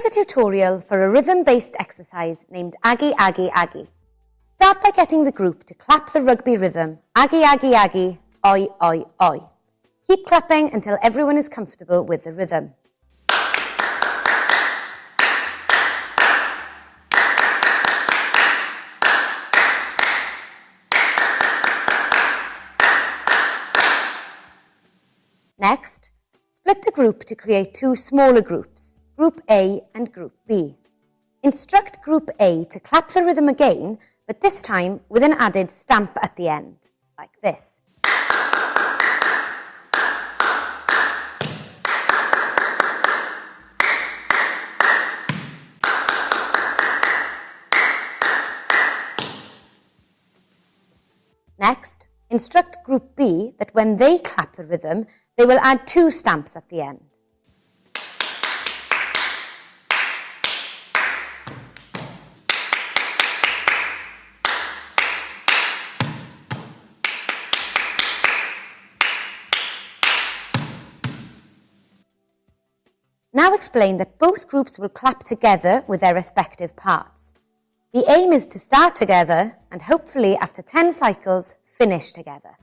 is a tutorial for a rhythm-based exercise named Agi Agi Agi. Start by getting the group to clap the rugby rhythm, Agi Agi Agi, oi oi oi. Keep clapping until everyone is comfortable with the rhythm. Next, split the group to create two smaller groups, Group A and Group B. Instruct Group A to clap the rhythm again, but this time with an added stamp at the end, like this. Next, instruct Group B that when they clap the rhythm, they will add two stamps at the end. Now explain that both groups will clap together with their respective parts. The aim is to start together and hopefully after 10 cycles, finish together.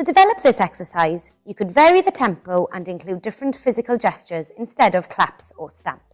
To develop this exercise, you could vary the tempo and include different physical gestures instead of claps or stamps.